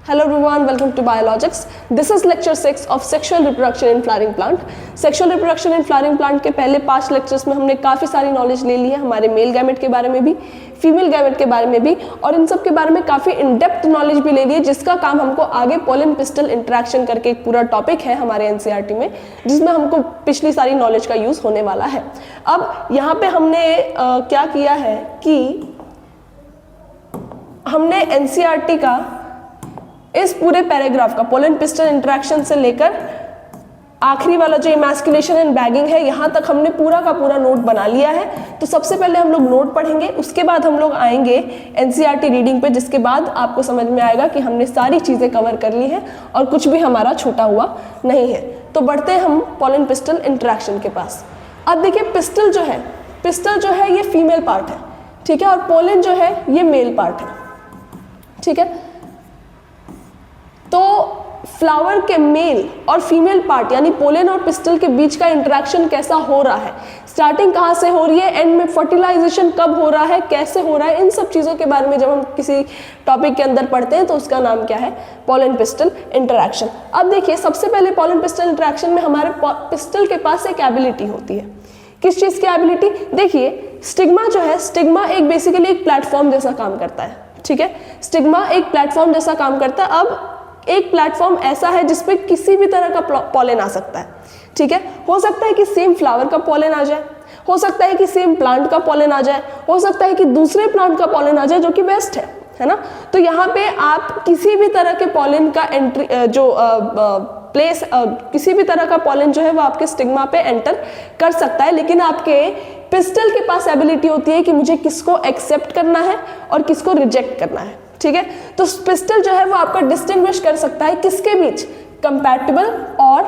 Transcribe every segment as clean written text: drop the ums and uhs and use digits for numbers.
Hello everyone, welcome to Biologics. This is lecture 6 of sexual reproduction in flowering plant. Sexual reproduction in flowering plant के पहले 5 lectures में हमने काफ़ी सारी knowledge ले ली है, हमारे मेल गैमेट के बारे में भी, फीमेल गैमेट के बारे में भी, और इन सब के बारे में काफ़ी इन डेप्थ नॉलेज भी ले ली है, जिसका काम हमको आगे पोलन पिस्टल इंटरेक्शन करके एक पूरा टॉपिक है हमारे एनसीईआरटी में, जिसमें हमको पिछली सारी नॉलेज का यूज़ होने वाला है। अब यहाँ पे हमने क्या किया है कि हमने एनसीईआरटी का इस पूरे पैराग्राफ का पोलन पिस्टल इंटरेक्शन से लेकर आखिरी वाला जो इमैस्कुलेशन एंड बैगिंग है, यहाँ तक हमने पूरा का पूरा नोट बना लिया है। तो सबसे पहले हम लोग नोट पढ़ेंगे, उसके बाद हम लोग आएंगे एनसीईआरटी रीडिंग पे, जिसके बाद आपको समझ में आएगा कि हमने सारी चीज़ें कवर कर ली है और कुछ भी हमारा छूटा हुआ नहीं है। तो बढ़ते हैं हम पोलन पिस्टल इंटरेक्शन के पास। अब देखिए, पिस्टल जो है ये फीमेल पार्ट है, ठीक है, और पोलन जो है ये मेल पार्ट है, ठीक है। तो फ्लावर के मेल और फीमेल पार्ट यानी पोलन और पिस्टल के बीच का इंटरेक्शन कैसा हो रहा है, स्टार्टिंग कहाँ से हो रही है, एंड में फर्टिलाइजेशन कब हो रहा है, कैसे हो रहा है, इन सब चीज़ों के बारे में जब हम किसी टॉपिक के अंदर पढ़ते हैं तो उसका नाम क्या है, पोलन पिस्टल इंटरेक्शन। अब देखिए, सबसे पहले पोलन पिस्टल इंटरेक्शन में हमारे पिस्टल के पास एक एबिलिटी होती है। किस चीज़ की एबिलिटी? देखिए, स्टिग्मा जो है, स्टिग्मा एक बेसिकली एक प्लेटफॉर्म जैसा काम करता है, ठीक है। स्टिग्मा एक प्लेटफॉर्म जैसा काम करता है। अब एक प्लेटफॉर्म ऐसा है जिसपे किसी भी तरह का पॉलन आ सकता है, ठीक है। हो सकता है कि सेम फ्लावर का पॉलन आ जाए, हो सकता है कि सेम प्लांट का पॉलन आ जाए, हो सकता है कि दूसरे प्लांट का पॉलन आ जाए, जो कि बेस्ट है ना। तो यहाँ पे आप किसी भी तरह के पॉलन का एंट्री किसी भी तरह का पॉलन जो है वो आपके स्टिग्मा पे एंटर कर सकता है, लेकिन आपके पिस्टल के पास एबिलिटी होती है कि मुझे किसको एक्सेप्ट करना है और किसको रिजेक्ट करना है, ठीक है। तो पिस्टल जो है वो आपका डिस्टिंग्विश कर सकता है किसके बीच, कंपैटिबल और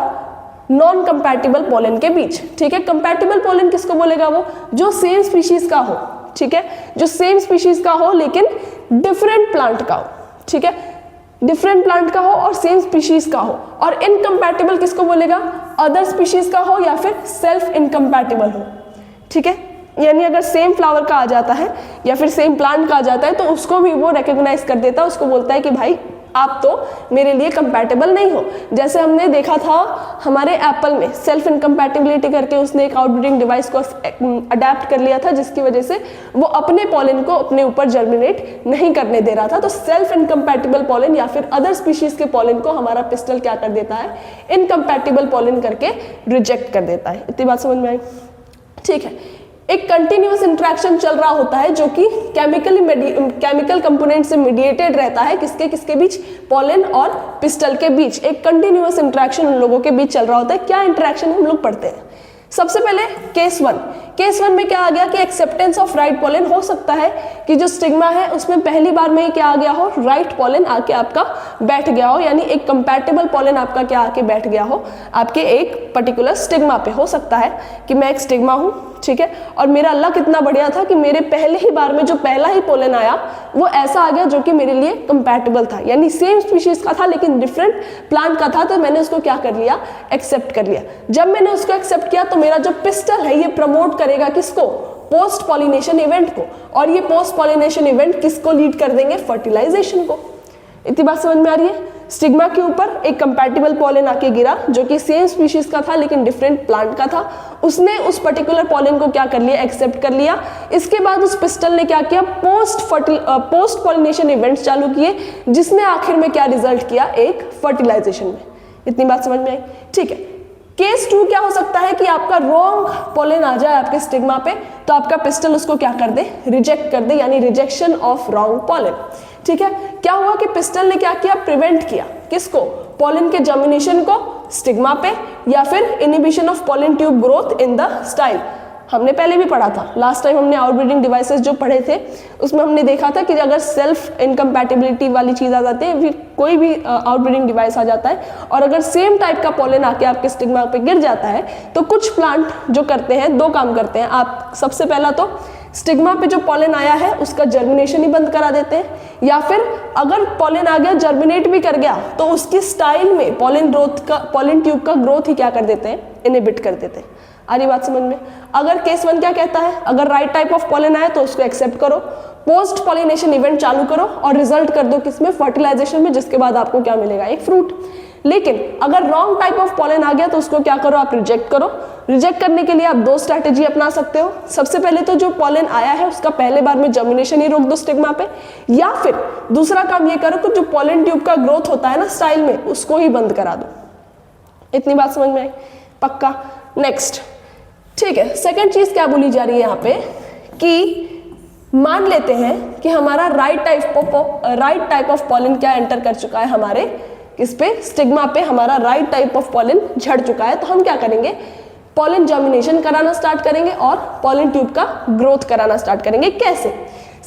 नॉन कंपैटिबल पोलन के बीच, ठीक है। कंपैटिबल पोलन किसको बोलेगा? वो जो सेम स्पीशीज का हो, ठीक है, जो सेम स्पीशीज का हो लेकिन डिफरेंट प्लांट का हो, ठीक है, डिफरेंट प्लांट का हो और सेम स्पीशीज का हो। और इनकम्पैटिबल किसको बोलेगा? अदर स्पीशीज का हो या फिर सेल्फ इनकम्पैटिबल हो, ठीक है। यानी अगर सेम फ्लावर का आ जाता है या फिर सेम प्लांट का आ जाता है तो उसको भी वो रिकॉग्नाइज कर देता है, उसको बोलता है कि भाई आप तो मेरे लिए कंपैटिबल नहीं हो। जैसे हमने देखा था हमारे एप्पल में सेल्फ इनकम्पैटिबिलिटी करके उसने एक आउटब्रीडिंग डिवाइस को अडेप्ट कर लिया था, जिसकी वजह से वो अपने पॉलन को अपने ऊपर जर्मिनेट नहीं करने दे रहा था। तो सेल्फ इनकम्पैटिबल पॉलन या फिर अदर स्पीशीज के पॉलन को हमारा पिस्टल क्या कर देता है, इनकम्पैटिबल पॉलन करके रिजेक्ट कर देता है। इतनी बात समझ में आई? ठीक है। एक कंटिन्यूअस इंटरेक्शन चल रहा होता है जो कि केमिकल कंपोनेंट से मीडिएटेड रहता है, किसके बीच, पोलन और पिस्टल के बीच एक कंटिन्यूअस इंटरेक्शन उन लोगों के बीच चल रहा होता है। क्या इंटरेक्शन हम लोग पढ़ते हैं? सबसे पहले केस वन में क्या आ गया कि एक्सेप्टेंस ऑफ राइट पोलन। हो सकता है कि जो स्टिग्मा है उसमें पहली बार में ही क्या आ गया हो, राइट पोलन आके आपका बैठ गया हो, यानी एक कंपैटिबल पोलन आपका क्या आके बैठ गया हो आपके एक पर्टिकुलर स्टिग्मा पे। हो सकता है कि मैं एक स्टिग्मा हूँ, ठीक है, और मेरा लक इतना बढ़िया था कि मेरे पहले ही बार में जो पहला ही पोलन आया वो ऐसा आ गया जो कि मेरे लिए कंपैटिबल था, यानी सेम स्पीशीज का था लेकिन डिफरेंट प्लांट का था, तो मैंने उसको क्या कर लिया, एक्सेप्ट कर लिया। जब मैंने उसको एक्सेप्ट किया तो मेरा जो पिस्टल है ये प्रमोट करेगा किसको, पोस्ट पॉलिनेशन इवेंट को, और ये पोस्ट पॉलिनेशन इवेंट किसको लीड कर देंगे, फर्टिलाइजेशन को। इतनी बात समझ में आ रही है? स्टिग्मा के ऊपर एक कंपैटिबल पॉलन आके गिरा जो कि सेम स्पीशीज का था लेकिन डिफरेंट प्लांट का था, उसने उस पर्टिकुलर पॉलन को क्या कर लिया, एक्सेप्ट कर लिया। इसके बाद उस पिस्टल ने क्या किया, पोस्ट पॉलिनेशन इवेंट्स चालू किए, जिसने आखिर में क्या रिजल्ट किया, एक फर्टिलाइजेशन में। इतनी बात समझ में आई? ठीक है। केस 2 क्या हो सकता है कि आपका रॉन्ग पोलन आ जाए आपके स्टिग्मा पे, तो आपका पिस्टल उसको क्या कर दे, रिजेक्ट कर दे, यानी रिजेक्शन ऑफ रॉन्ग पोलन, ठीक है। क्या हुआ कि पिस्टल ने क्या किया, प्रिवेंट किया किसको, पोलन के जर्मिनेशन को स्टिग्मा पे, या फिर inhibition of pollen tube growth in the style. हमने पहले भी पढ़ा था, लास्ट टाइम हमने आउटब्रीडिंग डिवाइसेस जो पढ़े थे उसमें हमने देखा था कि अगर सेल्फ इनकम्पैटिबिलिटी वाली चीज़ आ जाती है, कोई भी आउटब्रीडिंग डिवाइस आ जाता है और अगर सेम टाइप का पोलन आके आपके स्टिग्मा पे गिर जाता है, तो कुछ प्लांट जो करते हैं, 2 काम करते हैं। आप सबसे पहला तो स्टिग्मा पे जो पोलन आया है उसका जर्मिनेशन ही बंद करा देते हैं, या फिर अगर पोलन आ गया, जर्मिनेट भी कर गया, तो उसकी स्टाइल में पोलन ट्यूब का ग्रोथ ही क्या कर देते हैं, इनहिबिट कर देते हैं। आ रही बात समझ में? अगर केस 1 क्या कहता है, अगर राइट टाइप ऑफ पोलन आए तो उसको एक्सेप्ट करो, पोस्ट पॉलिनेशन इवेंट चालू करो और रिजल्ट कर दो किसमें, फर्टिलाइजेशन में, जिसके बाद आपको क्या मिलेगा, एक फ्रूट। लेकिन अगर रॉन्ग टाइप ऑफ पॉलन आ गया तो उसको क्या करो, आप रिजेक्ट करो। रिजेक्ट करने के लिए आप दो स्ट्रैटेजी अपना सकते हो। सबसे पहले तो जो पॉलन आया है उसका पहले बार में जर्मिनेशन ही रोक दो स्टिग्मा पे, या फिर दूसरा काम ये करो कि जो पॉलन ट्यूब का ग्रोथ होता है ना स्टाइल में, उसको ही बंद करा दो। इतनी बात समझ में आई? पक्का। नेक्स्ट, ठीक है, सेकेंड चीज क्या बोली जा रही है यहाँ पे कि मान लेते हैं कि हमारा राइट टाइप ऑफ पॉलन क्या एंटर कर चुका है हमारे किस पे, स्टिग्मा पे हमारा राइट टाइप ऑफ पॉलन झड़ चुका है। तो हम क्या करेंगे, पॉलन जर्मिनेशन कराना स्टार्ट करेंगे और पॉलन ट्यूब का ग्रोथ कराना स्टार्ट करेंगे। कैसे?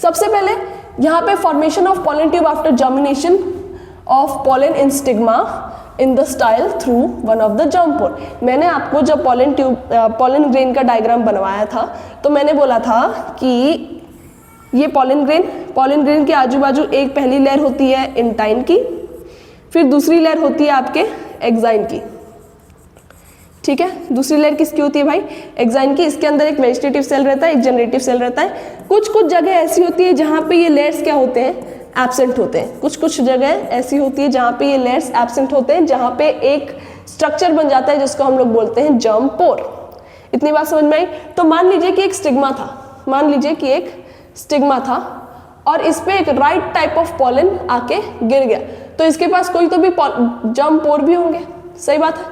सबसे पहले यहाँ पे formation of pollen tube after germination of pollen in stigma in the style through one of the germ pore. मैंने आपको जब पॉलन ग्रेन का डायग्राम बनवाया था तो मैंने बोला था कि ये पॉलन ग्रेन के आजू बाजू एक पहली लेयर होती है इंटाइन की, फिर दूसरी लेयर होती है आपके एक्साइन की। ठीक है, दूसरी लेयर किसकी होती है भाई, एक्साइन की। इसके अंदर एक वेजिटेटिव सेल रहता है, एक जनरेटिव सेल रहता है। कुछ कुछ जगह ऐसी होती है जहाँ पे ये लेयर्स क्या होते हैं, एब्सेंट होते हैं। कुछ कुछ जगह ऐसी होती है जहाँ पे ये लेयर्स एब्सेंट होते हैं, जहाँ पे एक स्ट्रक्चर बन जाता है जिसको हम लोग बोलते हैं जर्म पोर। इतनी बात समझ में आई? तो मान लीजिए कि एक स्टिग्मा था, और इस पे एक राइट टाइप ऑफ पॉलन आके गिर गया, तो इसके पास कोई तो भी जर्म पोर भी होंगे। सही बात है।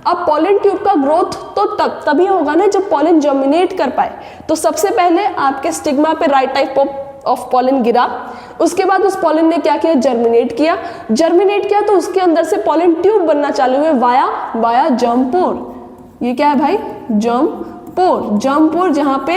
अब पॉलन ट्यूब का ग्रोथ तो तभी होगा ना जब पॉलन जर्मिनेट कर पाए। तो सबसे पहले आपके स्टिग्मा पे राइट टाइप ऑफ पॉलन गिरा, उसके बाद उस पॉलन ने क्या किया, जर्मिनेट किया तो उसके अंदर से पॉलन ट्यूब बनना चालू हुए वाया जर्म पोर। ये क्या है भाई, जर्म पोर जहाँ पे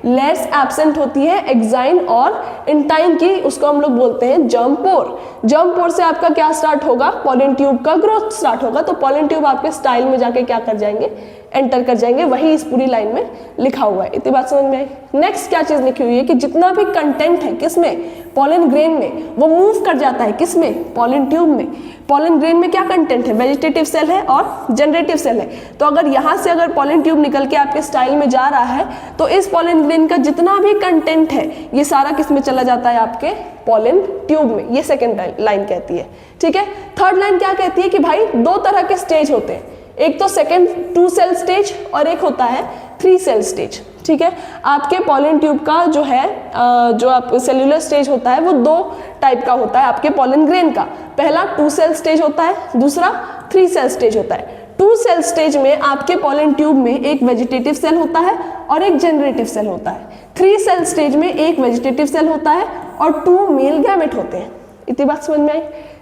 लेयर्स एब्सेंट होती है एक्साइन और इंटाइन की, उसको हम लोग बोलते हैं जर्म पोर से आपका क्या स्टार्ट होगा, पॉलन ट्यूब का ग्रोथ स्टार्ट होगा। तो पॉलन ट्यूब आपके स्टाइल में जाके क्या कर जाएंगे, एंटर कर जाएंगे। वही इस पूरी लाइन में लिखा हुआ है। इतनी बात समझ में आई? नेक्स्ट क्या चीज लिखी हुई है कि जितना भी कंटेंट है किसमें, पॉलन ग्रेन में, वो मूव कर जाता है किसमें, पॉलन ट्यूब में। पॉलन ग्रेन में क्या कंटेंट है, वेजिटेटिव सेल है और जनरेटिव सेल है। तो अगर यहाँ से अगर पॉलन ट्यूब निकल के आपके स्टाइल में जा रहा है तो इस पॉलन ग्रेन का जितना भी कंटेंट है ये सारा किसमें चला जाता है, आपके पॉलन ट्यूब में। ये सेकेंड लाइन कहती है। ठीक है, थर्ड लाइन क्या कहती है कि भाई दो तरह के स्टेज होते हैं, एक तो सेकेंड 2 सेल स्टेज और एक होता है 3 सेल स्टेज। ठीक है, आपके पॉलन ट्यूब का जो है जो आप सेल्यूलर स्टेज होता है वो 2 टाइप का होता है आपके पॉलन ग्रेन का। पहला 2 सेल स्टेज होता है, दूसरा 3 सेल स्टेज होता है। 2 सेल स्टेज में आपके पॉलन ट्यूब में एक वेजिटेटिव सेल होता है और एक जनरेटिव सेल होता है। 3 सेल स्टेज में एक वेजिटेटिव सेल होता है और 2 मेल गैमेट होते हैं। इतनी बात समझ में आई?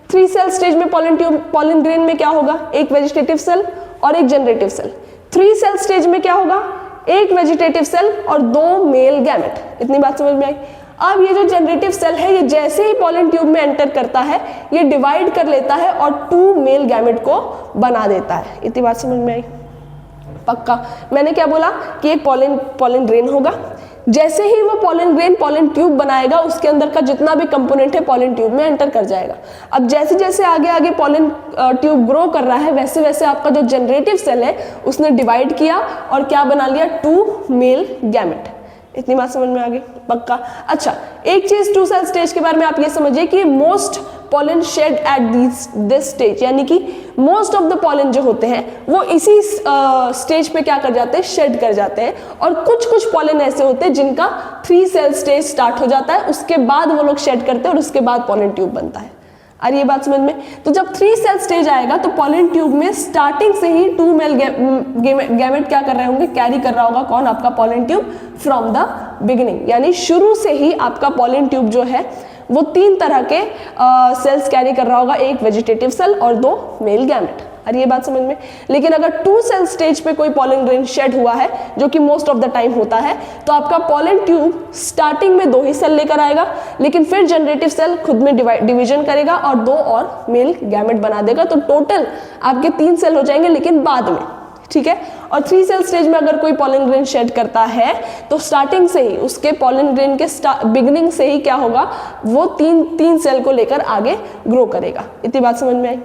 3 सेल स्टेज में पॉलन ग्रेन में क्या होगा, एक वेजिटेटिव सेल और एक जनरेटिव सेल। 3 सेल स्टेज में क्या होगा, एक वेजिटेटिव सेल और 2 मेल गैमेट। इतनी बात समझ में आई? अब ये जो जनरेटिव सेल है ये जैसे ही पॉलन ट्यूब में एंटर करता है ये डिवाइड कर लेता है और 2 मेल गैमेट को बना देता है। इतनी बात समझ में आई? पक्का। मैंने क्या बोला कि एक पॉलन ग्रेन होगा, जैसे ही वो पॉलन ग्रेन पॉलन ट्यूब बनाएगा उसके अंदर का जितना भी कंपोनेंट है पॉलन ट्यूब में एंटर कर जाएगा। अब जैसे जैसे आगे पॉलन ट्यूब ग्रो कर रहा है वैसे वैसे आपका जो जनरेटिव सेल है उसने डिवाइड किया और क्या बना लिया, 2 मेल गैमेट। इतनी बात समझ में आ गई? पक्का। अच्छा, एक चीज 2 सेल स्टेज के बारे में आप ये समझिए कि most pollen shed at this stage, यानी कि मोस्ट ऑफ द पॉलन जो होते हैं वो इसी स्टेज पे क्या कर जाते हैं, शेड कर जाते हैं। और कुछ पॉलन ऐसे होते हैं जिनका 3 सेल स्टेज स्टार्ट हो जाता है, उसके बाद वो लोग शेड करते हैं और उसके बाद पॉलन ट्यूब बनता है। अरे ये बात समझ में? तो जब 3 सेल स्टेज आएगा तो पॉलन ट्यूब में स्टार्टिंग से ही 2 मेल गैमेट क्या कर रहे होंगे, कैरी कर रहा होगा कौन, आपका pollen tube from the beginning. यानी शुरू से ही आपका पॉलन ट्यूब जो है वो 3 तरह के सेल्स कैरी कर रहा होगा, एक वेजिटेटिव सेल और 2 मेल गैमेट। अरे ये बात समझ में? लेकिन अगर 2 सेल स्टेज पे कोई पॉलन ग्रेन शेड हुआ है जो कि मोस्ट ऑफ द टाइम होता है तो आपका पॉलन ट्यूब स्टार्टिंग में 2 ही सेल लेकर आएगा, लेकिन फिर जनरेटिव सेल खुद में डिवीजन करेगा और 2 और मेल गैमेट बना देगा। तो टोटल आपके 3 सेल हो जाएंगे लेकिन बाद में। ठीक है, और 3 सेल स्टेज में अगर कोई पॉलन ग्रेन शेड करता है तो स्टार्टिंग से ही उसके पॉलन ग्रेन के बिगिनिंग से ही क्या होगा, वो 3 सेल को लेकर आगे ग्रो करेगा। इतनी बात समझ में आई?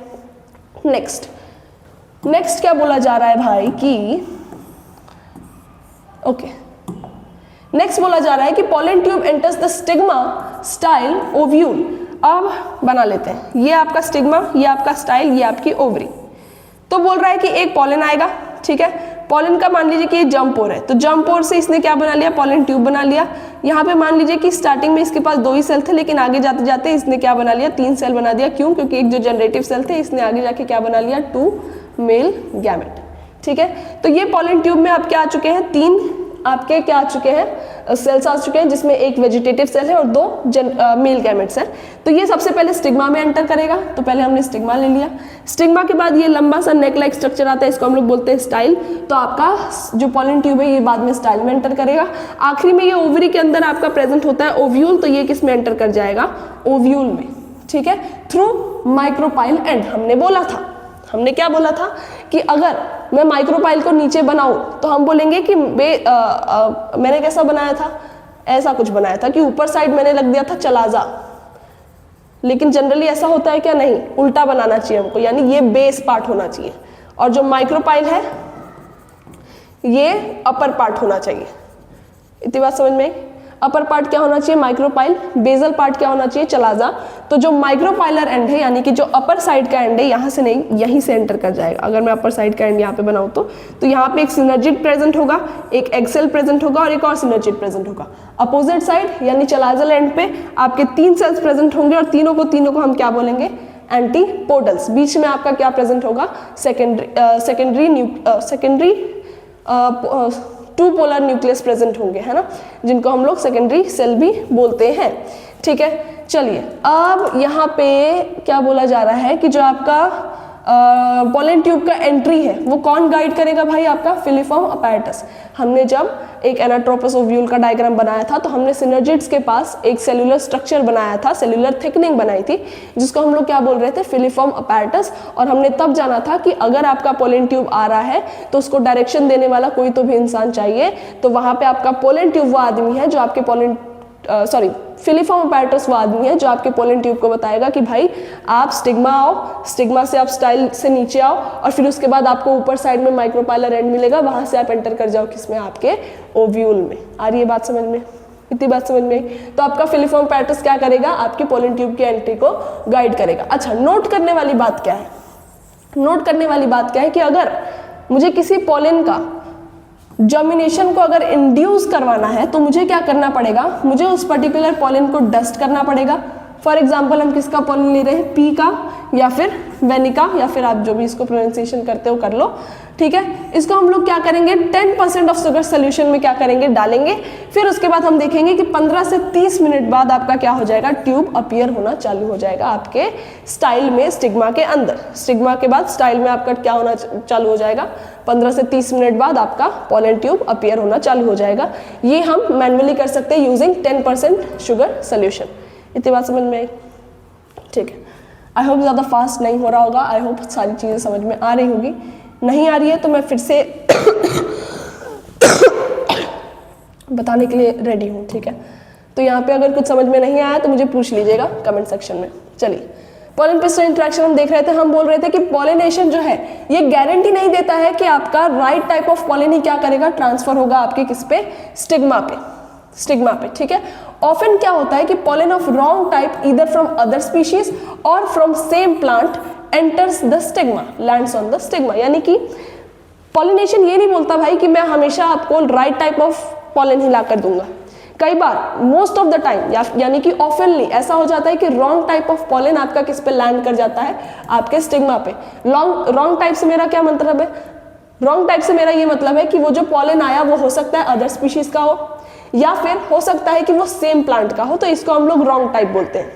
नेक्स्ट क्या बोला जा रहा है भाई कि नेक्स्ट बोला जा रहा है कि pollen tube enters the stigma style ovule. अब बना लेते हैं, ये आपका स्टिग्मा, ये आपका स्टाइल, ये आपकी ओवरी। तो बोल रहा है कि एक पॉलन आएगा, ठीक है, पॉलन का मान लीजिए कि ये जंप पोर है, तो जंप पोर से इसने क्या बना लिया, पॉलन ट्यूब बना लिया। यहाँ पे मान लीजिए कि स्टार्टिंग में इसके पास 2 ही सेल थे, लेकिन आगे जाते जाते इसने क्या बना लिया, 3 सेल बना दिया। क्यों? क्योंकि एक जो जनरेटिव सेल थे इसने आगे जाके क्या बना लिया, 2 मेल गैमेट। ठीक है, तो ये पॉलन ट्यूब में आप क्या आ चुके हैं, 3 आपके क्या आ चुके हैं, सेल्स आ चुके हैं, जिसमें एक वेजिटेटिव सेल है और 2 मेल गैमेट्स हैं। तो ये सबसे पहले स्टिग्मा में एंटर करेगा, तो पहले हमने स्टिग्मा ले लिया। स्टिग्मा के बाद ये लंबा सा नेक लाइक स्ट्रक्चर आता है, इसको हम लोग बोलते हैं स्टाइल। तो आपका जो पॉलन ट्यूब है ये बाद में स्टाइल में एंटर करेगा। आखिरी में ये ओवरी के अंदर आपका प्रेजेंट होता है ओव्यूल, तो ये किस में एंटर कर जाएगा, ओव्यूल में। ठीक है, थ्रू माइक्रोपाइल एंड। हमने क्या बोला था कि अगर मैं माइक्रोपाइल को नीचे बनाऊं तो हम बोलेंगे कि मैंने कैसा बनाया था, ऐसा कुछ बनाया था कि ऊपर साइड मैंने लग दिया था चलाजा। लेकिन जनरली ऐसा होता है क्या, नहीं, उल्टा बनाना चाहिए हमको, यानी ये बेस पार्ट होना चाहिए और जो माइक्रोपाइल है ये अपर पार्ट होना चाहिए। इतनी बात समझ में आई? अपर पार्ट क्या होना चाहिए, माइक्रोपाइल। बेजल पार्ट क्या होना चाहिए, चलाजा। तो जो माइक्रोपाइलर एंड है, यानी कि जो अपर साइड का एंड है, यहाँ से नहीं, यहीं से एंटर कर जाएगा। अगर मैं अपर साइड का एंड यहाँ पे बनाऊँ तो यहाँ पे एक सिनर्जिड प्रेजेंट होगा, एक एक्सेल प्रेजेंट होगा और एक और सिनर्जिड प्रेजेंट होगा। अपोजिट साइड यानी चलाजल एंड पे आपके 3 सेल्स प्रेजेंट होंगे और तीनों को हम क्या बोलेंगे, एंटीपोडल्स। बीच में आपका क्या प्रेजेंट होगा, सेकेंडरी 2 पोलर न्यूक्लियस प्रेजेंट होंगे, है ना, जिनको हम लोग सेकेंडरी सेल भी बोलते हैं। ठीक है, चलिए अब यहाँ पे क्या बोला जा रहा है कि जो आपका पॉलन ट्यूब का एंट्री है वो कौन गाइड करेगा भाई, आपका फिलीफॉर्म अपैरेटस। हमने जब एक एनाट्रोपस ओव्यूल का डायग्राम बनाया था तो हमने सिनर्जिड्स के पास एक सेलुलर स्ट्रक्चर बनाया था, सेलुलर थिकनिंग बनाई थी, जिसको हम लोग क्या बोल रहे थे, फिलीफॉर्म अपैरेटस। और हमने तब जाना था कि अगर आपका पॉलन ट्यूब आ रहा है तो उसको डायरेक्शन देने वाला कोई तो भी इंसान चाहिए। तो वहाँ पे आपका पॉलन ट्यूब वो आदमी है जो आपके फिलीफॉर्म अपैरेटस वो आदमी है जो आपके पॉलन ट्यूब को बताएगा कि भाई आप स्टिग्मा आओ, स्टिग्मा से आप स्टाइल से नीचे आओ और फिर उसके बाद आपको ऊपर साइड में माइक्रोपाइलर एंड मिलेगा, वहां से आप एंटर कर जाओ किसमें, आपके ओव्यूल में। आ रही है बात समझ में? इतनी बात समझ में? तो आपका फिलीफॉर्म अपैरेटस क्या करेगा, आपके पॉलन ट्यूब की एंट्री को गाइड करेगा। अच्छा, नोट करने वाली बात क्या है, नोट करने वाली बात क्या है कि अगर मुझे किसी पॉलन का जर्मिनेशन को अगर इंड्यूस करवाना है तो मुझे क्या करना पड़ेगा, मुझे उस पर्टिकुलर पॉलन को डस्ट करना पड़ेगा। फॉर एग्जाम्पल हम किसका पॉलन ले रहे हैं, पी का या फिर वेनिका, या फिर आप जो भी इसको प्रोनाउंसिएशन करते हो कर लो। ठीक है, इसको हम लोग क्या करेंगे, 10% ऑफ शुगर सोल्यूशन में क्या करेंगे, डालेंगे। फिर उसके बाद हम देखेंगे कि 15 से 30 मिनट बाद आपका क्या हो जाएगा, ट्यूब अपीयर होना चालू हो जाएगा आपके स्टाइल में, स्टिग्मा के अंदर। स्टिग्मा के बाद स्टाइल में आपका क्या होना चालू हो जाएगा, 15 से 30 मिनट बाद आपका पॉलन ट्यूब अपीयर होना चालू हो जाएगा। ये हम मैन्युअली कर सकते हैं यूजिंग 10% शुगर सोल्यूशन। इतनी बात समझ में आई? ठीक है, आई होप ज़्यादा फास्ट नहीं हो रहा होगा, आई होप सारी चीज़ें समझ में आ रही होगी। नहीं आ रही है तो मैं फिर से बताने के लिए रेडी हूँ। ठीक है, तो यहाँ पे अगर कुछ समझ में नहीं आया तो मुझे पूछ लीजिएगा कमेंट सेक्शन में। चलिए, पॉलन पिस्टल इंटरेक्शन हम देख रहे थे। हम बोल रहे थे कि पॉलिनेशन जो है ये गारंटी नहीं देता है कि आपका राइट टाइप ऑफ पॉलन ही क्या करेगा, ट्रांसफर होगा आपके किस पे, स्टिग्मा पे। ठीक है, ऑफन क्या होता है कि pollen of wrong type either from other species और from same plant enters the stigma, lands on the stigma. यानी कि पॉलिनेशन ये नहीं बोलता भाई कि मैं हमेशा आपको राइट टाइप ऑफ पॉलन ही ला कर दूंगा। कई बार, मोस्ट ऑफ द टाइम, यानी कि ऑफनली ऐसा हो जाता है कि रॉन्ग टाइप ऑफ पॉलन आपका किस पे लैंड कर जाता है, आपके स्टिग्मा पे। रॉन्ग टाइप से मेरा क्या मतलब है, रॉन्ग टाइप से मेरा ये मतलब है कि वो जो पॉलन आया वो हो सकता है अदर स्पीशीज का हो या फिर हो सकता है कि वो सेम प्लांट का हो, तो इसको हम लोग रॉन्ग टाइप बोलते हैं।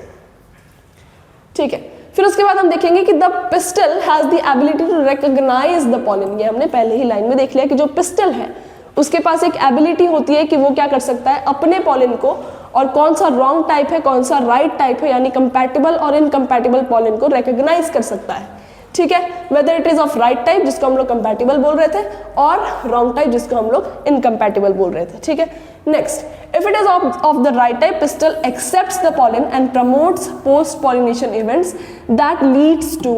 ठीक है, फिर उसके बाद हम देखेंगे कि the pistil has the ability to recognise the pollen. ये हमने पहले ही लाइन में देख लिया कि जो पिस्टल है उसके पास एक एबिलिटी होती है कि वो क्या कर सकता है, अपने पॉलन को और कौन सा रॉन्ग टाइप है कौन सा राइट टाइप है, यानी कंपैटिबल और इनकम्पैटिबल पॉलन को रिकॉग्नाइज कर सकता है। ठीक है, whether it is of right type जिसको हम लोग कंपैटिबल बोल रहे थे और रॉन्ग टाइप जिसको हम लोग इनकम्पैटिबल बोल रहे थे। ठीक है, next, if it is of the right type, pistil accepts the pollen and promotes post pollination events that leads to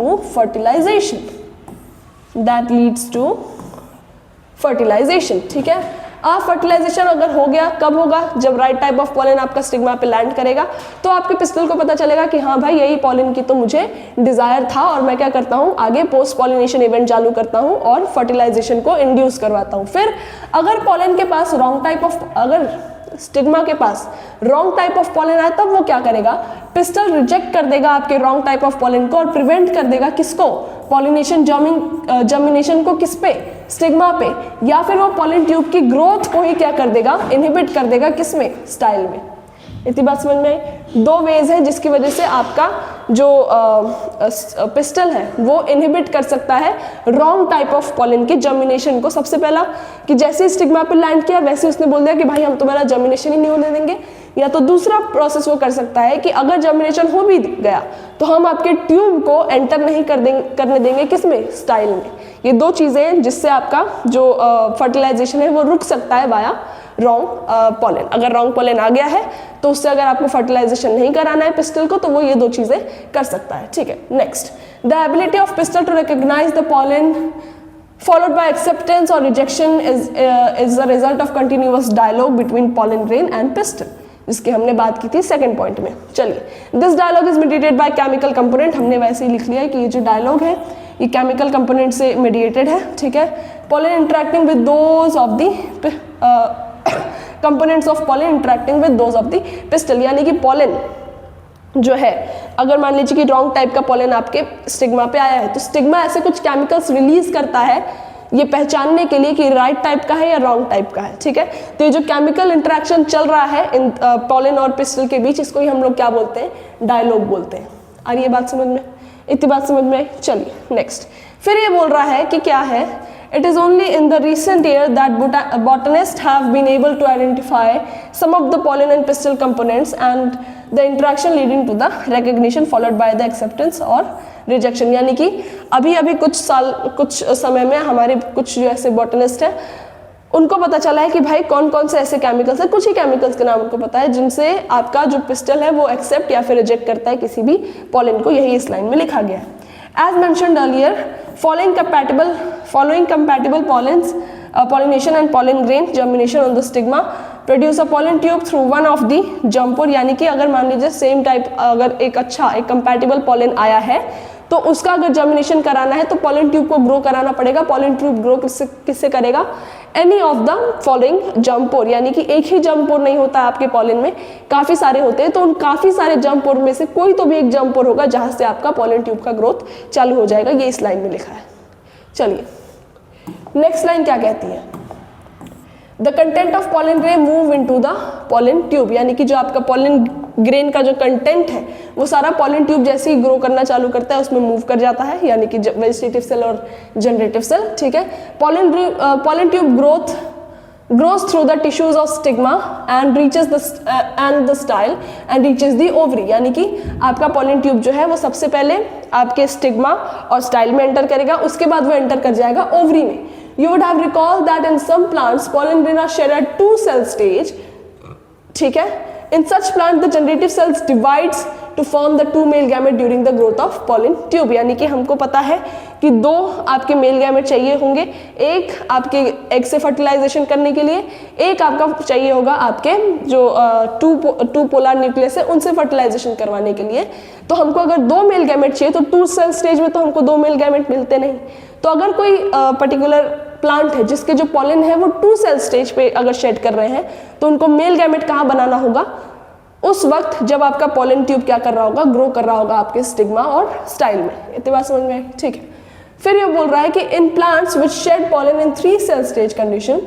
fertilization, ठीक है, फर्टिलाइजेशन अगर हो गया, कब होगा? जब राइट टाइप ऑफ पॉलन आपका स्टिग्मा पे लैंड करेगा, तो आपके पिस्टल को पता चलेगा कि हाँ भाई यही पॉलन की तो मुझे डिजायर था, और मैं क्या करता हूँ, आगे पोस्ट पॉलिनेशन इवेंट चालू करता हूँ और फर्टिलाइजेशन को इंड्यूस करवाता हूँ। फिर अगर पॉलन के पास रॉन्ग टाइप ऑफ, अगर स्टिग्मा के पास रॉन्ग टाइप ऑफ पॉलन आया, तब वो क्या करेगा? पिस्टल रिजेक्ट कर देगा आपके रॉन्ग टाइप ऑफ पॉलन को और प्रिवेंट कर देगा किसको? पॉलिनेशन जर्मिनेशन को। किस पे? स्टिग्मा पे। या फिर वो पॉलन ट्यूब की ग्रोथ को ही क्या कर देगा? इनहिबिट कर देगा। किसमें? स्टाइल में। इतनी बात समझ में आई? दो वेज है जिसकी वजह से आपका जो पिस्टल है वो इनहिबिट कर सकता है रॉन्ग टाइप ऑफ पॉलन की जर्मिनेशन को। सबसे पहला कि जैसे ही स्टिग्मा पे लैंड किया वैसे उसने बोल दिया कि भाई हम तुम्हारा जर्मिनेशन ही नहीं होने देंगे। या तो दूसरा प्रोसेस वो कर सकता है कि अगर जर्मिनेशन हो भी गया तो हम आपके ट्यूब को एंटर नहीं करने देंगे। किसमें? स्टाइल में। ये दो चीज़ें हैं जिससे आपका जो फर्टिलाइजेशन है वो रुक सकता है वाया रॉन्ग पॉलन। अगर रॉन्ग पॉलन आ गया है तो उससे अगर आपको फर्टिलाइजेशन नहीं कराना है पिस्टल को, तो वो ये दो चीज़ें कर सकता है। ठीक है, next, the ability of pistil to recognise the pollen followed by acceptance or rejection is the result of continuous dialogue between pollen grain and pistil, जिसकी हमने बात की थी सेकंड पॉइंट में। चलिए, this dialogue is mediated by chemical component, हमने वैसे ही लिख लिया है कि ये जो डायलॉग है ये केमिकल कंपोनेंट से मीडिएटेड है। ठीक है, pollen interacting with those of the components of pollen interacting with those of the pistil, यानी कि pollen जो है, अगर मान लीजिए कि रॉन्ग टाइप का पॉलन आपके स्टिग्मा पे आया है तो स्टिग्मा ऐसे कुछ केमिकल्स रिलीज करता है ये पहचानने के लिए कि राइट टाइप का है या रॉन्ग टाइप का है। ठीक है, तो ये जो केमिकल इंटरेक्शन चल रहा है इन पॉलन और पिस्टल के बीच, इसको ही हम लोग क्या बोलते हैं? डायलॉग बोलते हैं। आ रही है बात समझ में? इतनी बात समझ में आई? चलिए नेक्स्ट, फिर ये बोल रहा है कि क्या है, it is only in the recent year that botanists have been able to identify some of the pollen and pistil components and the interaction leading to the recognition followed by the acceptance or rejection। यानी कि अभी कुछ समय में हमारे कुछ जो ऐसे बॉटनिस्ट हैं उनको पता चला है कि भाई कौन कौन से ऐसे केमिकल्स हैं, कुछ ही केमिकल्स के नाम उनको पता है जिनसे आपका जो पिस्टल है वो एक्सेप्ट या फिर रिजेक्ट करता है किसी भी पॉलन को। यही इस लाइन में लिखा गया है। As mentioned earlier, following compatible pollens, pollination and pollen grain germination on the stigma produce a pollen tube through one of the jumper, यानी कि अगर मान लीजिए सेम टाइप अगर एक कंपैटिबल पॉलन आया है तो उसका अगर जर्मिनेशन कराना है तो पॉलन ट्यूब को ग्रो कराना पड़ेगा। पॉलन ट्यूब ग्रो किससे करेगा? एनी ऑफ द फॉलोइंग जम्पोर, यानी कि एक ही जम्पोर नहीं होता आपके पॉलन में, काफ़ी सारे होते हैं, तो उन काफ़ी सारे जम्पोर में से कोई तो भी एक जम्पोर होगा जहाँ से आपका पॉलन ट्यूब का ग्रोथ चालू हो जाएगा। ये इस लाइन में लिखा है। चलिए नेक्स्ट लाइन क्या कहती है? The content of pollen grain move into the pollen tube, यानी कि जो आपका पॉलन ग्रेन का जो कंटेंट है वो सारा पॉलन ट्यूब जैसे ही ग्रो करना चालू करता है उसमें मूव कर जाता है, यानी कि वेजिटेटिव सेल और जनरेटिव सेल। ठीक है, pollen tube grows through the tissues of stigma and reaches the style and reaches the ovary, यानी कि आपका पॉलन ट्यूब जो है वो सबसे पहले आपके स्टिग्मा और स्टाइल में एंटर करेगा, उसके बाद वो एंटर कर जाएगा ओवरी में। You would have recalled that in some plants pollen grain are shed at 2 cell stage। ठीक है, in such plant the generative cells divides to form the 2 male gamete during the growth of pollen tube, यानी कि हमको पता है कि 2 आपके male gamete चाहिए होंगे, एक आपके एग से फर्टिलाइजेशन करने के लिए, एक आपका चाहिए होगा आपके जो टू पोलर न्यूक्लियस है उनसे फर्टिलाइजेशन करवाने के लिए। तो हमको अगर 2 मेल गैमेट चाहिए तो 2 सेल स्टेज में तो हमको 2 मेल गैमेट मिलते नहीं। तो अगर कोई पर्टिकुलर प्लांट है जिसके जो पॉलन है वो 2 सेल स्टेज पे अगर शेड कर रहे हैं तो उनको मेल गैमेट कहाँ बनाना होगा? उस वक्त जब आपका पॉलन ट्यूब क्या कर रहा होगा? ग्रो कर रहा होगा आपके स्टिग्मा और स्टाइल में। इतनी बात समझ में आई? ठीक है, फिर ये बोल रहा है कि in plants which shed pollen in 3 cell stage condition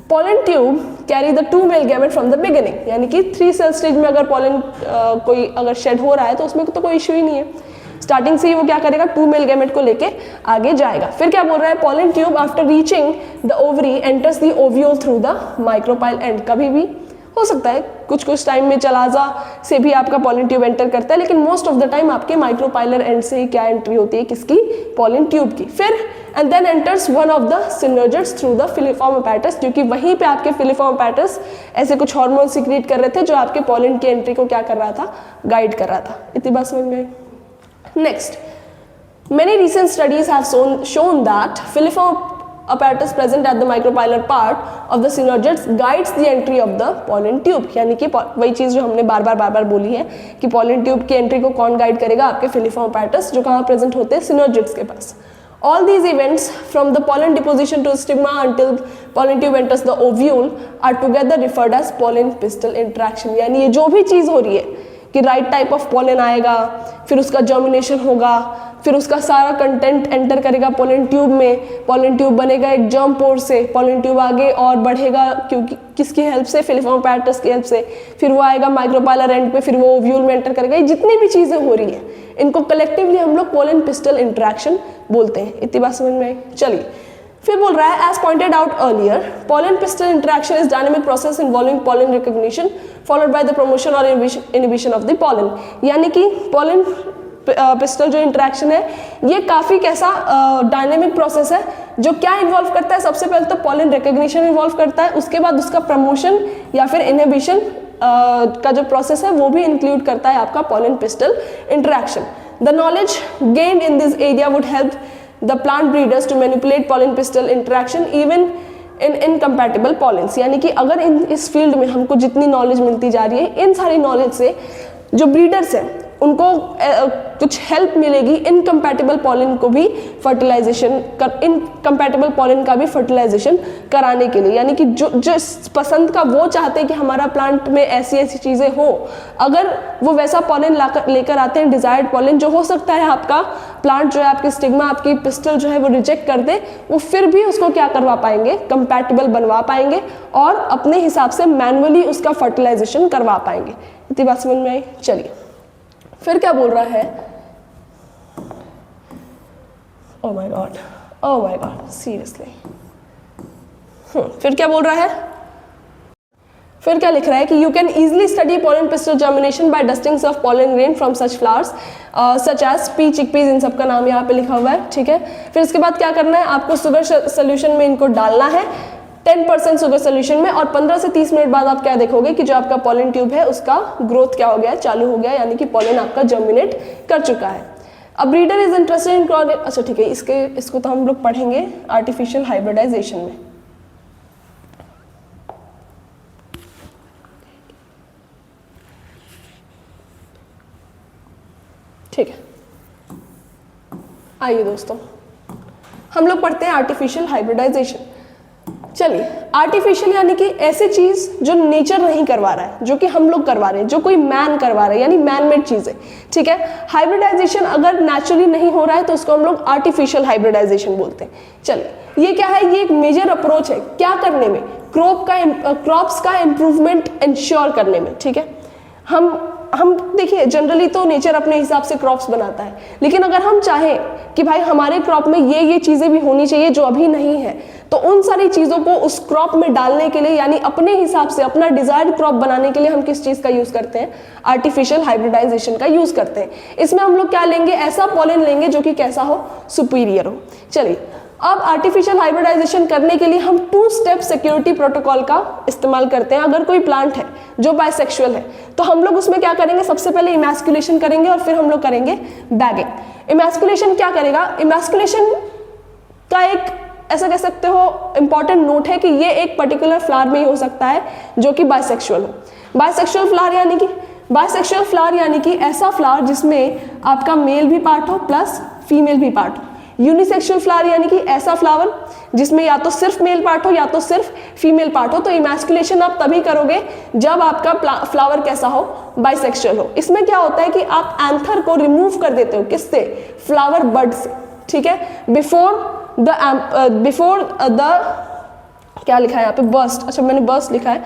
pollen tube carry the 2 male gamete from the beginning, यानी कि 3 सेल स्टेज में अगर पॉलन कोई अगर शेड हो रहा है तो उसमें तो कोई इशू ही नहीं है, स्टार्टिंग से ही वो क्या करेगा? 2 मेल गैमेट को लेके आगे जाएगा। फिर क्या बोल रहा है? Pollen tube after reaching the ovary enters the ovule through the micropyle and. कभी भी हो सकता है कुछ टाइम में चलाजा से भी आपका पॉलन ट्यूब एंटर करता है, लेकिन मोस्ट ऑफ द टाइम आपके माइक्रोपाइलर एंड से ही क्या एंट्री होती है? किसकी? पॉलन ट्यूब की। फिर and then enters one of the synergids through the filiform apparatus, क्योंकि वहीं पे आपके फिलिफॉर्म अपैरेटस ऐसे कुछ हार्मोन सीक्रेट कर रहे थे जो आपके पॉलन की एंट्री को क्या कर रहा था? गाइड कर रहा था। इतनी बात समझ में आई? Next, many recent studies have shown that apparatus present at the micropylar part of the synergids guides the entry of the pollen tube। यानी कि वही चीज़ जो हमने बार बार बोली है कि pollen tube की एंट्री को कौन गाइड करेगा, आपके filiform apparatus जो कहाँ प्रेजेंट होते हैं, synergids के पास। All these events from the pollen deposition to stigma until pollen tube enters the ovule are together referred as pollen pistil interaction। यानी ये जो भी चीज़ हो रही है कि राइट टाइप ऑफ पॉलन आएगा, फिर उसका जर्मिनेशन होगा, फिर उसका सारा कंटेंट एंटर करेगा पोलन ट्यूब में, पोलन ट्यूब बनेगा एक जर्म पोर से, पोलन ट्यूब आगे और बढ़ेगा क्योंकि किसकी हेल्प से, फिलिफॉर्म apparatus की हेल्प से, फिर वो आएगा माइक्रोपाइलर एंड पे, फिर वो ओव्यूल में एंटर करेगा। ये जितनी भी चीज़ें हो रही हैं इनको कलेक्टिवली हम लोग पोलन पिस्टल इंट्रैक्शन बोलते हैं। इतनी बात समझ में आई? चलिए फिर बोल रहा है, as pointed out earlier pollen pistil interaction is dynamic process involving pollen recognition followed by the promotion और इनहिबिशन ऑफ द पोलन। यानी कि पोलन पिस्टल जो इंट्रैक्शन है ये काफ़ी कैसा डायनेमिक प्रोसेस है जो क्या इन्वॉल्व करता है, सबसे पहले तो पोलन रिकॉग्निशन इन्वॉल्व करता है, उसके बाद उसका प्रमोशन या फिर इनहिबिशन का जो प्रोसेस है वो भी इंक्लूड करता है आपका pollen pistil interaction. The knowledge gained in this area would help the plant breeders to manipulate pollen pistil interaction even in incompatible pollens. यानी कि अगर इस फील्ड में हमको जितनी नॉलेज मिलती जा रही है, इन सारी नॉलेज से जो ब्रीडर्स हैं उनको कुछ हेल्प मिलेगी इनकम्पैटिबल पॉलन को भी फर्टिलाइजेशन कर, इनकम्पैटिबल पॉलन का भी फर्टिलाइजेशन कराने के लिए। यानी कि जो पसंद का वो चाहते हैं कि हमारा प्लांट में ऐसी ऐसी चीज़ें हो, अगर वो वैसा पॉलन लेकर आते हैं, डिजायर्ड पॉलन, जो हो सकता है आपका प्लांट जो है, आपकी स्टिग्मा, आपकी पिस्टल जो है वो रिजेक्ट कर दे, वो फिर भी उसको क्या करवा पाएंगे, कंपैटिबल बनवा पाएंगे और अपने हिसाब से मैनुअली उसका फर्टिलाइजेशन करवा पाएंगे। इतनी बात समझ में आई? चलिए फिर क्या बोल रहा है, ओह माय गॉड सीरियसली, फिर क्या बोल रहा है, फिर क्या लिख रहा है कि you can easily study pollen pistil germination by dusting off pollen grain from such flowers such as pea, chickpeas, इन सब का नाम यहाँ पे लिखा हुआ है, ठीक है। फिर इसके बाद क्या करना है, आपको शुगर सोल्यूशन में इनको डालना है 10% शुगर सोल्यूशन में, और 15 से 30 मिनट बाद आप क्या देखोगे कि जो आपका पोलन ट्यूब है उसका ग्रोथ क्या हो गया, चालू हो गया, यानी कि पोलन आपका जर्मिनेट कर चुका है। अब ब्रीडर इज इंटरेस्टेड इन, अच्छा ठीक है, इसको तो हम लोग पढ़ेंगे आर्टिफिशियल हाइब्रिडाइजेशन में। ठीक है, आइए दोस्तों हम लोग पढ़ते हैं आर्टिफिशियल हाइब्रिडाइजेशन। चलिए, आर्टिफिशियल यानी कि ऐसी चीज जो नेचर नहीं करवा रहा है, जो कि हम लोग करवा रहे हैं, जो कोई मैन करवा रहा है, यानी मैन मेड चीजें, ठीक है। हाइब्रिडाइजेशन अगर नेचुरली नहीं हो रहा है तो उसको हम लोग आर्टिफिशियल हाइब्रिडाइजेशन बोलते हैं। चलिए, ये क्या है, ये एक मेजर अप्रोच है क्या करने में, क्रॉप्स का इम्प्रूवमेंट इंश्योर करने में, ठीक है। हम देखिए जनरली तो नेचर अपने हिसाब से क्रॉप्स बनाता है, लेकिन अगर हम चाहें कि भाई हमारे क्रॉप में ये चीज़ें भी होनी चाहिए जो अभी नहीं है, तो उन सारी चीज़ों को उस क्रॉप में डालने के लिए, यानी अपने हिसाब से अपना डिजायर्ड क्रॉप बनाने के लिए हम किस चीज़ का यूज़ करते हैं, आर्टिफिशियल हाइब्रिडाइजेशन का यूज़ करते हैं। इसमें हम लोग क्या लेंगे, ऐसा पॉलन लेंगे जो कि कैसा हो, सुपीरियर हो। चलिए, अब आर्टिफिशियल हाइब्रिडाइजेशन करने के लिए हम 2 स्टेप सिक्योरिटी प्रोटोकॉल का इस्तेमाल करते हैं। अगर कोई प्लांट है जो बाइसेक्सुअल है तो हम लोग उसमें क्या करेंगे, सबसे पहले इमैस्कुलेशन करेंगे और फिर हम लोग करेंगे बैगिंग। इमैस्कुलेशन क्या करेगा, इमैस्कुलेशन का एक ऐसा कह सकते हो इंपॉर्टेंट नोट है कि ये एक पर्टिकुलर फ्लावर में ही हो सकता है जो कि बाइसेक्सुअल हो। बाइसेक्सुअल फ्लावर यानी कि ऐसा फ्लावर जिसमें आपका मेल भी पार्ट हो प्लस फीमेल भी पार्ट हो। यूनिसेक्सुअल फ्लावर यानी कि ऐसा फ्लावर जिसमें या तो सिर्फ मेल पार्ट हो या तो सिर्फ फीमेल पार्ट हो। तो इमैस्कुलेशन आप तभी करोगे जब आपका फ्लावर कैसा हो, बाइसेक्सुअल हो। इसमें क्या होता है कि आप एंथर को रिमूव कर देते हो, किससे, फ्लावर बड से, ठीक है, बिफोर द क्या लिखा है यहाँ पे, बर्स्ट, अच्छा मैंने बर्स्ट लिखा है,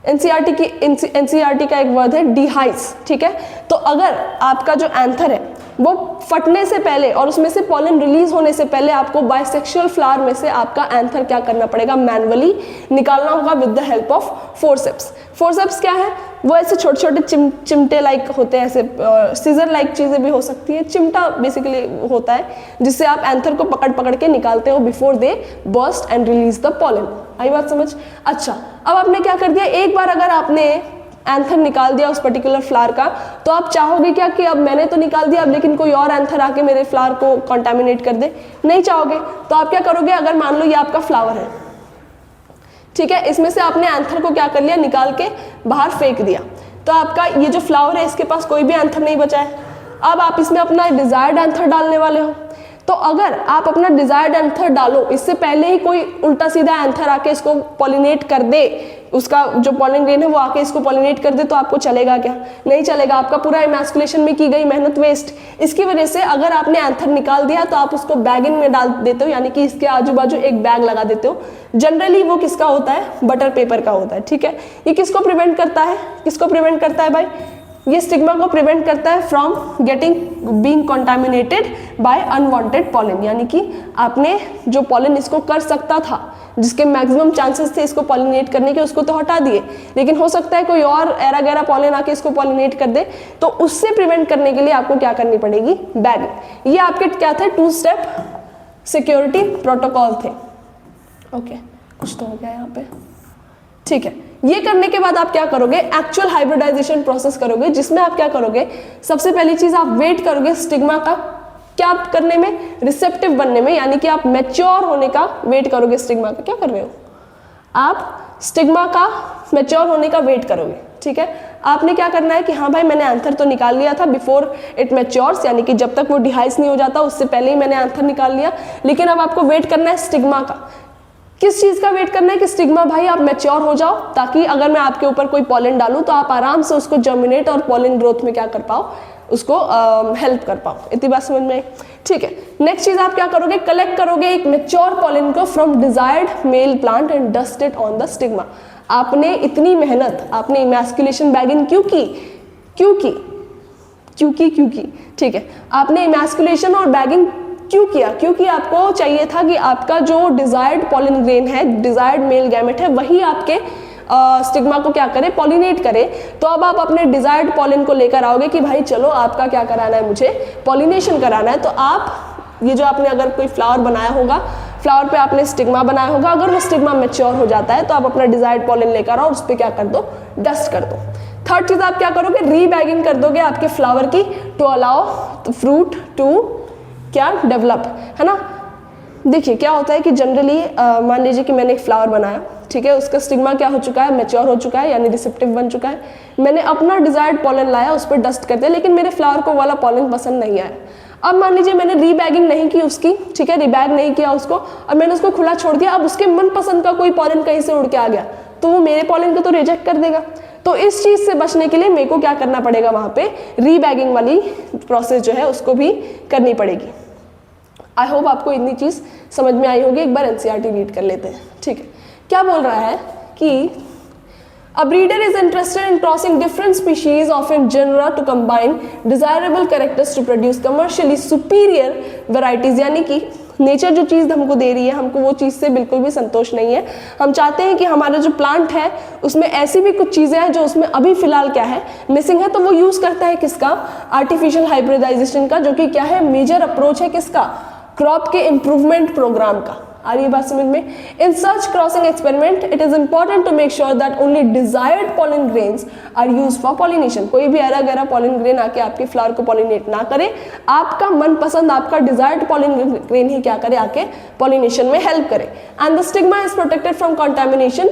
एनसीईआरटी का एक वर्ड है डिहाइस, ठीक है। तो अगर आपका जो एंथर है वो फटने से पहले और उसमें से पॉलन रिलीज होने से पहले आपको बाइसेक्सुअल फ्लावर में से आपका एंथर क्या करना पड़ेगा, मैनुअली निकालना होगा with the help of forceps. Forceps क्या है, वो ऐसे छोटे छोटे चिमटे लाइक होते हैं, ऐसे सीजर लाइक चीज़ें भी हो सकती है, चिमटा बेसिकली होता है जिससे आप एंथर को पकड़ के निकालते हो before they burst and release the pollen. आई बात समझ? अच्छा, अब आपने क्या कर दिया, एक बार अगर आपने एंथर निकाल दिया उस पर्टिकुलर फ्लावर का, तो आप चाहोगे क्या कि अब मैंने तो निकाल दिया, अब लेकिन कोई और एंथर आके मेरे फ्लावर को कॉन्टामिनेट कर दे? नहीं चाहोगे। तो आप क्या करोगे, अगर मान लो ये आपका फ्लावर है, ठीक है, इसमें से आपने एंथर को क्या कर लिया, निकाल के बाहर फेंक दिया, तो आपका ये जो फ्लावर है इसके पास कोई भी एंथर नहीं बचा है। अब आप इसमें अपना डिजायर्ड एंथर डालने वाले हो, तो अगर आप अपना डिजायर्ड एंथर डालो, इससे पहले ही कोई उल्टा सीधा एंथर आके इसको पॉलिनेट कर दे, उसका जो पॉलिन ग्रेन है वो आके इसको पॉलिनेट कर दे, तो आपको चलेगा क्या? नहीं चलेगा। आपका पूरा इमैस्कुलेशन में की गई मेहनत वेस्ट। इसकी वजह से अगर आपने एंथर निकाल दिया तो आप उसको बैगिंग में डाल देते हो, यानी कि इसके आजू बाजू एक बैग लगा देते हो। जनरली वो किसका होता है? बटर पेपर का होता है, ठीक है। ये किसको प्रिवेंट करता है? किसको प्रिवेंट करता है भाई? ये स्टिग्मा को प्रिवेंट करता है from getting being contaminated by unwanted pollen, यानी कि आपने जो पॉलन इसको कर सकता था, जिसके मैक्सिमम चांसेस थे इसको पॉलिनेट करने के, उसको तो हटा दिए, लेकिन हो सकता है कोई और एरा गैरा पॉलन आके इसको पॉलिनेट कर दे, तो उससे प्रिवेंट करने के लिए आपको क्या करनी पड़ेगी? बैगिंग। ये आपके क्या थे? 2 स्टेप सिक्योरिटी प्रोटोकॉल थे। ओके, कुछ तो हो गया यहाँ पे, ठीक है। ये करने के बाद आप क्या करोगे? एक्चुअल हाइब्रिडाइजेशन प्रोसेस करोगे, जिसमें आप क्या करोगे? सबसे पहली चीज आप वेट करोगे स्टिग्मा का क्या करने में? रिसेप्टिव बनने में, यानी कि आप मैच्योर होने का वेट करोगे स्टिग्मा का। क्या कर रहे हो आप? स्टिग्मा का मैच्योर होने का वेट करोगे, ठीक है। आपने क्या करना है कि हाँ भाई मैंने एंथर तो निकाल लिया था बिफोर इट मैच्योर्स, यानी कि जब तक वो डिहाइस नहीं हो जाता उससे पहले ही मैंने एंथर निकाल लिया, लेकिन अब आपको वेट करना है स्टिग्मा का। किस चीज का वेट करना है? कि स्टिग्मा भाई आप मैच्योर हो जाओ, ताकि अगर मैं आपके ऊपर कोई पॉलन डालूं तो आप आराम से उसको जर्मिनेट और पॉलन ग्रोथ में क्या कर पाओ? उसको हेल्प कर पाओ। इतनी बात समझ में आई? ठीक है। नेक्स्ट चीज आप क्या करोगे? कलेक्ट करोगे एक मैच्योर पॉलन को from desired male plant and dust it on the stigma. आपने इतनी मेहनत, आपने इमैस्कुलेशन बैगिंग क्यों की? क्योंकि ठीक है, आपने इमैस्कुलेशन और बैगिंग क्यों किया? क्योंकि आपको चाहिए था कि आपका जो डिजायर्ड पॉलन ग्रेन है, डिजायर्ड मेल गैमेट है, वही आपके स्टिग्मा को क्या करे? पॉलिनेट करे। तो अब आप अपने डिजायर्ड पॉलन को लेकर आओगे कि भाई चलो आपका क्या कराना है? मुझे पॉलिनेशन कराना है। तो आप ये जो आपने अगर कोई फ्लावर बनाया होगा, फ्लावर पे आपने स्टिग्मा बनाया होगा, अगर वो स्टिग्मा मैच्योर हो जाता है तो आप अपना डिजायर्ड पॉलन लेकर आओ और उस पर क्या कर दो? डस्ट कर दो। थर्ड चीज आप क्या करोगे? रीबैगिंग कर दोगे आपके फ्लावर की, टू अलाउ फ्रूट टू क्या डेवलप, है ना। देखिए क्या होता है कि जनरली मान लीजिए कि मैंने एक फ्लावर बनाया, ठीक है, उसका स्टिग्मा क्या हो चुका है? मैच्योर हो चुका है, यानी रिसेप्टिव बन चुका है। मैंने अपना डिजायर्ड पॉलन लाया, उस पर डस्ट कर दिया, लेकिन मेरे फ्लावर को वाला पॉलन पसंद नहीं आया। अब मान लीजिए मैंने रीबैगिंग नहीं की उसकी, ठीक है, रिबैग नहीं किया उसको, और मैंने उसको खुला छोड़ दिया। अब उसके मनपसंद का कोई पॉलन कहीं से उड़ के आ गया, तो वो मेरे पॉलन को तो रिजेक्ट कर देगा। तो इस चीज से बचने के लिए मेरे को क्या करना पड़ेगा? वहां पे रीबैगिंग वाली प्रोसेस जो है उसको भी करनी पड़ेगी। आई होप आपको इतनी चीज समझ में आई होगी। एक बार एनसीईआरटी रीड कर लेते हैं, ठीक है। क्या बोल रहा है कि a breeder is interested in crossing different species of in genera to combine desirable characters to produce commercially superior varieties, यानी कि नेचर जो चीज़ हमको दे रही है, हमको वो चीज़ से बिल्कुल भी संतोष नहीं है। हम चाहते हैं कि हमारा जो प्लांट है उसमें ऐसी भी कुछ चीज़ें हैं जो उसमें अभी फिलहाल क्या है? मिसिंग है। तो वो यूज़ करता है किसका? आर्टिफिशियल हाइब्रिडाइजेशन का, जो कि क्या है? मेजर अप्रोच है किसका? क्रॉप के इम्प्रूवमेंट प्रोग्राम का। आ रही है बात समझ में? In such crossing experiment it is important to make sure that only desired pollen grains are used for pollination. कोई भी एरा गैरा पॉलन ग्रेन आके आपके फ्लावर को पॉलिनेट ना करे, आपका मनपसंद, आपका डिजायर्ड पॉलन ग्रेन ही क्या करे? आके पॉलिनेशन में हेल्प करे। And the stigma is protected from contamination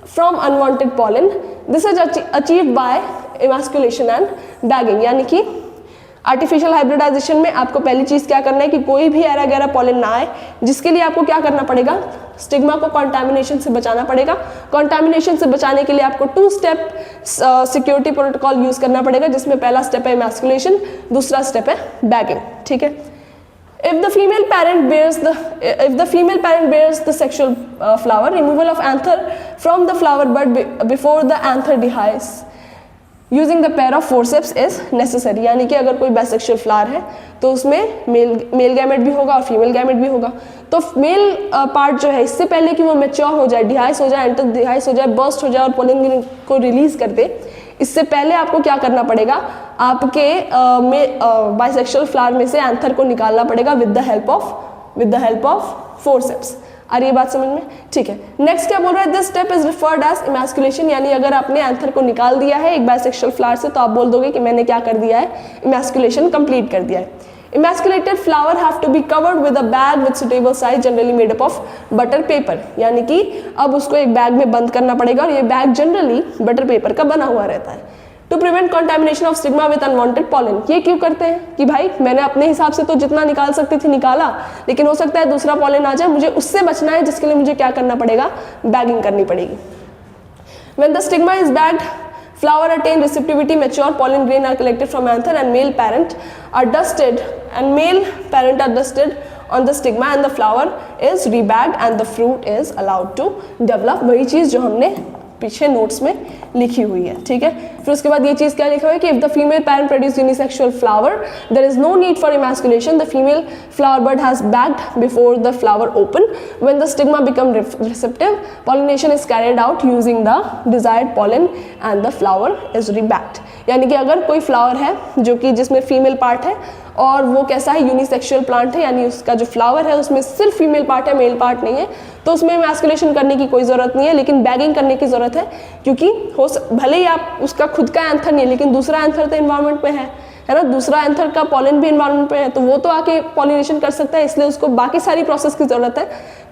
from unwanted pollen. This is achieved by emasculation and bagging, यानी कि आर्टिफिशियल हाइब्रिडाइजेशन में आपको पहली चीज क्या करना है कि कोई भी एरा गैरा पॉलन ना आए, जिसके लिए आपको क्या करना पड़ेगा? स्टिग्मा को कंटामिनेशन से बचाना पड़ेगा। कंटामिनेशन से बचाने के लिए आपको 2 स्टेप सिक्योरिटी प्रोटोकॉल यूज करना पड़ेगा, जिसमें पहला स्टेप है इमैस्कुलेशन, दूसरा स्टेप है बैगिंग, ठीक है। If the female parent bears the sexual flower, removal of anther from the flower bud before the anther dehisce using the pair of forceps is necessary, यानी कि अगर कोई बाइसेक्सुअल फ्लावर है तो उसमें मेल गैमेट भी होगा और फीमेल गैमेट भी होगा। तो मेल पार्ट जो है, इससे पहले कि वो मैच्योर हो जाए, डिहाइस हो जाए, एंटर डिहाइस हो जाए, बर्स्ट हो जाए और पोलन को रिलीज कर दे, इससे पहले आपको क्या करना पड़ेगा? आपके बाइसेक्सुअल फ्लावर में से एंथर को निकालना पड़ेगा with the help of forceps. आ रही है बात समझ में? ठीक है, नेक्स्ट क्या बोल रहा है, this step is referred as emasculation, यानी अगर आपने एंथर को निकाल दिया है एक बाइसेक्सुअल फ्लावर से तो आप बोल दोगे कि मैंने क्या कर दिया है, इमैस्कुलेशन कंप्लीट कर दिया है। Emasculated flower have to be covered with a bag with suitable size generally made up of butter paper, यानी कि अब उसको एक बैग में बंद करना पड़ेगा और ये बैग जनरली बटर पेपर का बना हुआ रहता है। To prevent contamination of stigma with unwanted pollen, ये क्यों करते हैं कि भाई मैंने अपने हिसाब से तो जितना निकाल सकती थी निकाला, लेकिन हो सकता है दूसरा पॉलन आ जाए, मुझे उससे बचना है, जिसके लिए मुझे क्या करना पड़ेगा, बैगिंग करनी पड़ेगी। When the stigma is bagged, flower attain receptivity, mature pollen grain are collected from anther and male parent are dusted on the stigma and the flower is rebagged and the fruit is allowed to develop, वही चीज़ जो हमने पीछे notes में लिखी हुई है, ठीक है। फिर उसके बाद ये चीज़ क्या लिखा हुआ है कि if the female parent produce unisexual flower there is no need for emasculation, the female flower bud has bagged before the flower open, when the stigma become receptive pollination is carried out using the desired pollen and the flower is rebagged, यानी कि अगर कोई flower है जो कि जिसमें female part है और वो कैसा है, यूनिसेक्सुअल प्लांट है, यानी उसका जो फ्लावर है उसमें सिर्फ फीमेल पार्ट है, मेल पार्ट नहीं है, तो उसमें इमैस्कुलेशन करने की कोई ज़रूरत नहीं है, लेकिन बैगिंग करने की ज़रूरत है, क्योंकि भले ही आप उसका खुद का एंथर नहीं है लेकिन दूसरा एंथर तो इन्वायरमेंट में है ना, दूसरा एंथर का पॉलन भी इन्वायरमेंट में है, तो वो तो आके पॉलिनेशन कर सकता है, इसलिए उसको बाकी सारी प्रोसेस की ज़रूरत है,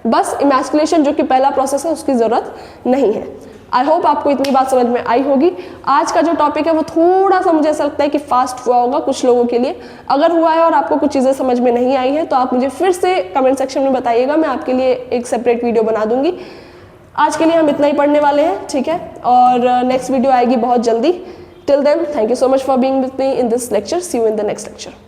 बस इमैस्कुलेशन जो कि पहला प्रोसेस है उसकी ज़रूरत नहीं है। आई होप आपको इतनी बात समझ में आई होगी। आज का जो टॉपिक है वो थोड़ा सा मुझे ऐसा लगता है कि फास्ट हुआ होगा कुछ लोगों के लिए, अगर हुआ है और आपको कुछ चीज़ें समझ में नहीं आई है तो आप मुझे फिर से कमेंट सेक्शन में बताइएगा, मैं आपके लिए एक सेपरेट वीडियो बना दूंगी। आज के लिए हम इतना ही पढ़ने वाले हैं, ठीक है, और नेक्स्ट वीडियो आएगी बहुत जल्दी। Till then, thank you so much for being with me in this lecture, see you in the next lecture.